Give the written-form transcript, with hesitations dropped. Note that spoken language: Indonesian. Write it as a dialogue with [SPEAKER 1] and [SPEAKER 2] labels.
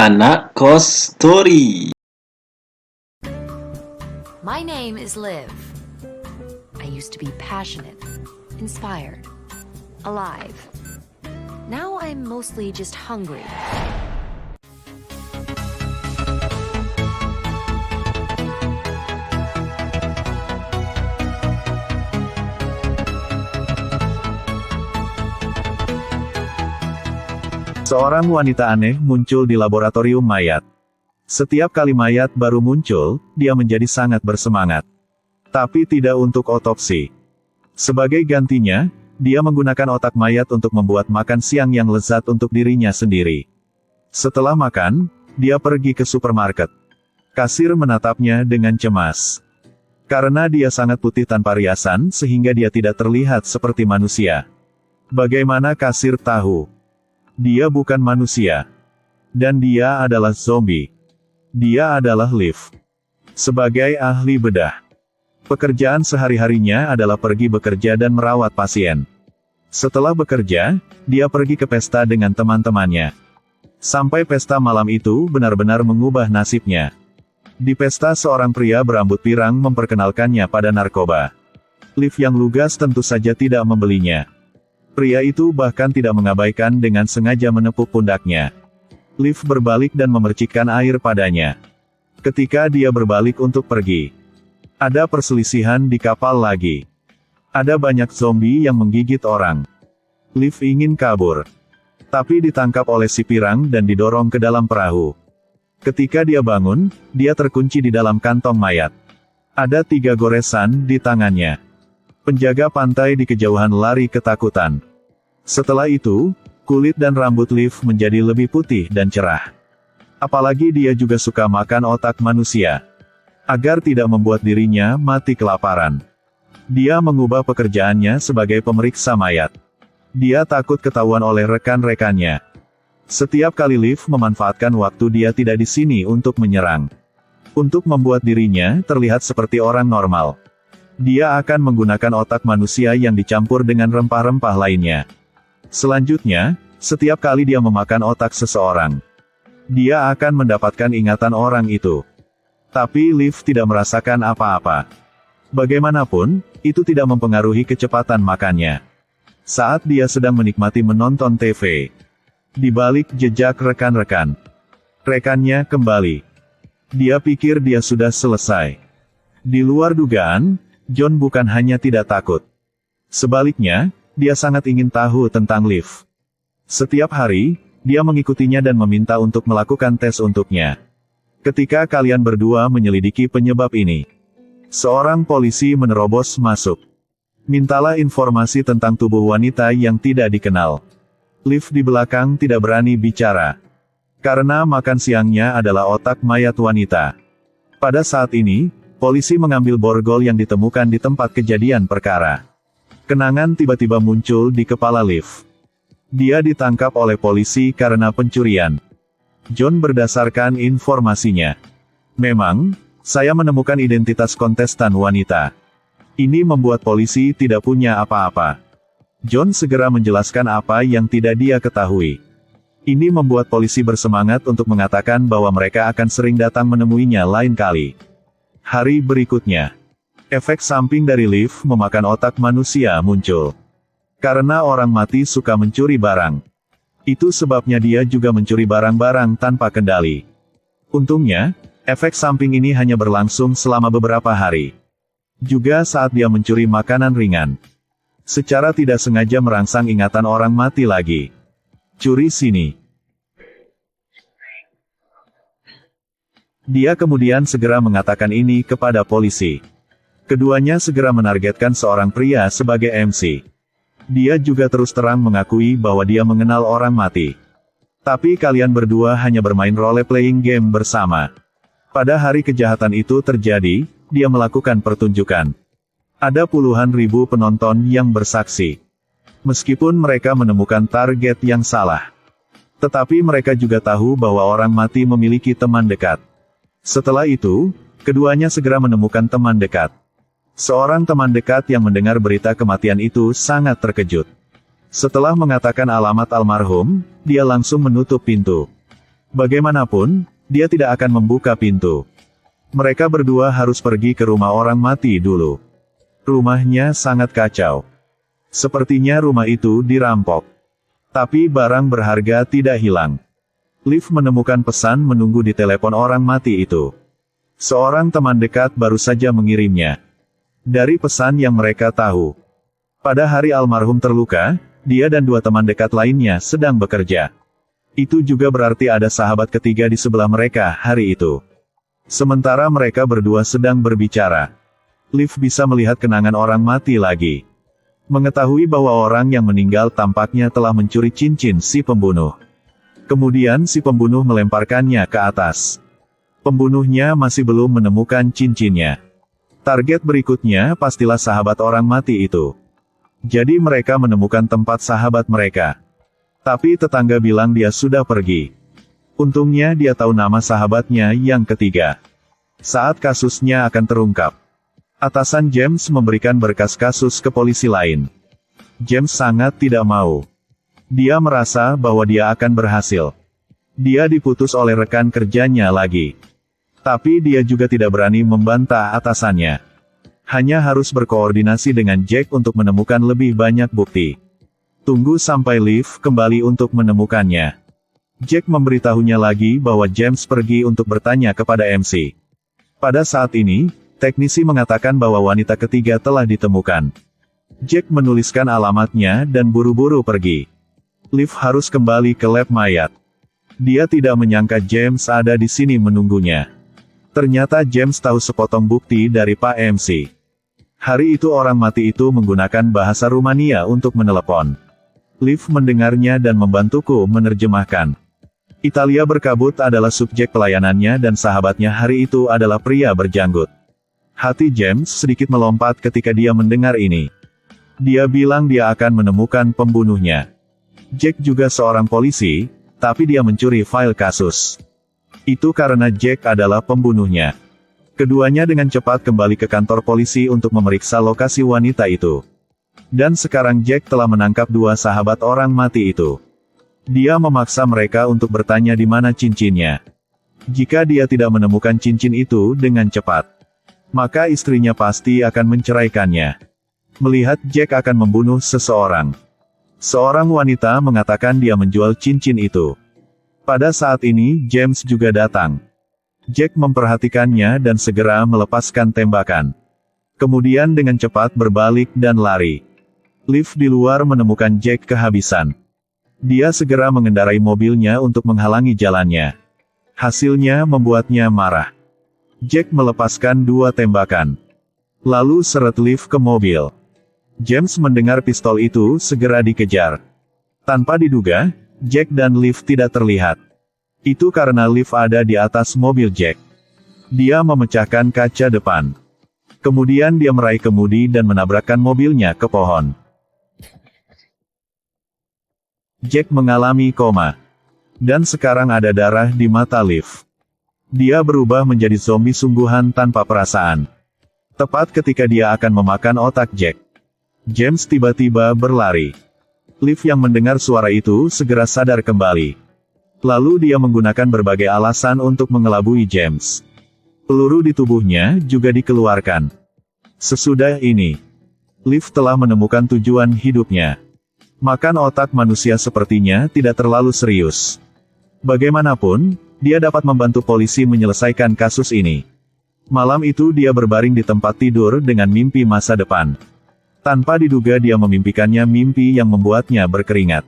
[SPEAKER 1] Anak Kos Story.
[SPEAKER 2] My name is Liv. I used to be passionate, inspired, alive. Now I'm mostly just hungry.
[SPEAKER 3] Seorang wanita aneh muncul di laboratorium mayat. Setiap kali mayat baru muncul, dia menjadi sangat bersemangat. Tapi tidak untuk otopsi. Sebagai gantinya, dia menggunakan otak mayat untuk membuat makan siang yang lezat untuk dirinya sendiri. Setelah makan, dia pergi ke supermarket. Kasir menatapnya dengan cemas. Karena dia sangat putih tanpa riasan sehingga dia tidak terlihat seperti manusia. Bagaimana kasir tahu? Dia bukan manusia. Dan dia adalah zombie. Dia adalah Liv. Sebagai ahli bedah. Pekerjaan sehari-harinya adalah pergi bekerja dan merawat pasien. Setelah bekerja, dia pergi ke pesta dengan teman-temannya. Sampai pesta malam itu benar-benar mengubah nasibnya. Di pesta seorang pria berambut pirang memperkenalkannya pada narkoba. Liv yang lugas tentu saja tidak membelinya. Pria itu bahkan tidak mengabaikan dengan sengaja menepuk pundaknya. Liv berbalik dan memercikkan air padanya. Ketika dia berbalik untuk pergi, ada perselisihan di kapal lagi. Ada banyak zombie yang menggigit orang. Liv ingin kabur, tapi ditangkap oleh si pirang dan didorong ke dalam perahu. Ketika dia bangun, dia terkunci di dalam kantong mayat. Ada 3 goresan di tangannya. Penjaga pantai di kejauhan lari ketakutan. Setelah itu, kulit dan rambut Liv menjadi lebih putih dan cerah. Apalagi dia juga suka makan otak manusia. Agar tidak membuat dirinya mati kelaparan. Dia mengubah pekerjaannya sebagai pemeriksa mayat. Dia takut ketahuan oleh rekan-rekannya. Setiap kali Liv memanfaatkan waktu dia tidak di sini untuk menyerang. Untuk membuat dirinya terlihat seperti orang normal. Dia akan menggunakan otak manusia yang dicampur dengan rempah-rempah lainnya. Selanjutnya, setiap kali dia memakan otak seseorang, dia akan mendapatkan ingatan orang itu. Tapi Liv tidak merasakan apa-apa. Bagaimanapun, itu tidak mempengaruhi kecepatan makannya. Saat dia sedang menikmati menonton TV, di balik jejak rekan-rekan, rekannya kembali. Dia pikir dia sudah selesai. Di luar dugaan, John bukan hanya tidak takut. Sebaliknya, dia sangat ingin tahu tentang Liv. Setiap hari, dia mengikutinya dan meminta untuk melakukan tes untuknya. Ketika kalian berdua menyelidiki penyebab ini, seorang polisi menerobos masuk. Mintalah informasi tentang tubuh wanita yang tidak dikenal. Liv di belakang tidak berani bicara. Karena makan siangnya adalah otak mayat wanita. Pada saat ini, polisi mengambil borgol yang ditemukan di tempat kejadian perkara. Kenangan tiba-tiba muncul di kepala Liv. Dia ditangkap oleh polisi karena pencurian. John berdasarkan informasinya. Memang, saya menemukan identitas kontestan wanita. Ini membuat polisi tidak punya apa-apa. John segera menjelaskan apa yang tidak dia ketahui. Ini membuat polisi bersemangat untuk mengatakan bahwa mereka akan sering datang menemuinya lain kali. Hari berikutnya, efek samping dari Liv memakan otak manusia muncul. Karena orang mati suka mencuri barang. Itu sebabnya dia juga mencuri barang-barang tanpa kendali. Untungnya, efek samping ini hanya berlangsung selama beberapa hari. Juga saat dia mencuri makanan ringan. Secara tidak sengaja merangsang ingatan orang mati lagi. Curi sini. Dia kemudian segera mengatakan ini kepada polisi. Keduanya segera menargetkan seorang pria sebagai MC. Dia juga terus terang mengakui bahwa dia mengenal orang mati. Tapi kalian berdua hanya bermain role-playing game bersama. Pada hari kejahatan itu terjadi, dia melakukan pertunjukan. Ada puluhan ribu penonton yang bersaksi. Meskipun mereka menemukan target yang salah. Tetapi mereka juga tahu bahwa orang mati memiliki teman dekat. Setelah itu, keduanya segera menemukan teman dekat. Seorang teman dekat yang mendengar berita kematian itu sangat terkejut. Setelah mengatakan alamat almarhum, dia langsung menutup pintu. Bagaimanapun, dia tidak akan membuka pintu. Mereka berdua harus pergi ke rumah orang mati dulu. Rumahnya sangat kacau. Sepertinya rumah itu dirampok. Tapi barang berharga tidak hilang. Liv menemukan pesan menunggu di telepon orang mati itu. Seorang teman dekat baru saja mengirimnya. Dari pesan yang mereka tahu, pada hari almarhum terluka, dia dan dua teman dekat lainnya sedang bekerja. Itu juga berarti ada sahabat ketiga di sebelah mereka hari itu. Sementara mereka berdua sedang berbicara, Liv bisa melihat kenangan orang mati lagi. Mengetahui bahwa orang yang meninggal tampaknya telah mencuri cincin si pembunuh. Kemudian si pembunuh melemparkannya ke atas. Pembunuhnya masih belum menemukan cincinnya. Target berikutnya pastilah sahabat orang mati itu. Jadi mereka menemukan tempat sahabat mereka. Tapi tetangga bilang dia sudah pergi. Untungnya dia tahu nama sahabatnya yang ketiga. Saat kasusnya akan terungkap, atasan James memberikan berkas kasus ke polisi lain. James sangat tidak mau. Dia merasa bahwa dia akan berhasil. Dia diputus oleh rekan kerjanya lagi. Tapi dia juga tidak berani membantah atasannya. Hanya harus berkoordinasi dengan Jack untuk menemukan lebih banyak bukti. Tunggu sampai Liv kembali untuk menemukannya. Jack memberitahunya lagi bahwa James pergi untuk bertanya kepada MC. Pada saat ini, teknisi mengatakan bahwa wanita ketiga telah ditemukan. Jack menuliskan alamatnya dan buru-buru pergi. Liv harus kembali ke lab mayat. Dia tidak menyangka James ada di sini menunggunya. Ternyata James tahu sepotong bukti dari Pak MC. Hari itu orang mati itu menggunakan bahasa Rumania untuk menelepon. Liv mendengarnya dan membantuku menerjemahkan. Italia berkabut adalah subjek pelayanannya dan sahabatnya hari itu adalah pria berjanggut. Hati James sedikit melompat ketika dia mendengar ini. Dia bilang dia akan menemukan pembunuhnya. Jack juga seorang polisi, tapi dia mencuri file kasus. Itu karena Jack adalah pembunuhnya. Keduanya dengan cepat kembali ke kantor polisi untuk memeriksa lokasi wanita itu. Dan sekarang Jack telah menangkap dua sahabat orang mati itu. Dia memaksa mereka untuk bertanya di mana cincinnya. Jika dia tidak menemukan cincin itu dengan cepat, maka istrinya pasti akan menceraikannya. Melihat Jack akan membunuh seseorang, seorang wanita mengatakan dia menjual cincin itu. Pada saat ini James juga datang. Jack memperhatikannya dan segera melepaskan tembakan. Kemudian dengan cepat berbalik dan lari. Liv di luar menemukan Jack kehabisan. Dia segera mengendarai mobilnya untuk menghalangi jalannya. Hasilnya membuatnya marah. Jack melepaskan dua tembakan. Lalu seret Liv ke mobil. James mendengar pistol itu segera dikejar. Tanpa diduga, Jack dan Liv tidak terlihat. Itu karena Liv ada di atas mobil Jack. Dia memecahkan kaca depan. Kemudian dia meraih kemudi dan menabrakkan mobilnya ke pohon. Jack mengalami koma. Dan sekarang ada darah di mata Liv. Dia berubah menjadi zombie sungguhan tanpa perasaan. Tepat ketika dia akan memakan otak Jack, James tiba-tiba berlari. Liv yang mendengar suara itu segera sadar kembali. Lalu dia menggunakan berbagai alasan untuk mengelabui James. Peluru di tubuhnya juga dikeluarkan. Sesudah ini, Liv telah menemukan tujuan hidupnya. Makan otak manusia sepertinya tidak terlalu serius. Bagaimanapun, dia dapat membantu polisi menyelesaikan kasus ini. Malam itu dia berbaring di tempat tidur dengan mimpi masa depan. Tanpa diduga dia memimpikannya mimpi yang membuatnya berkeringat.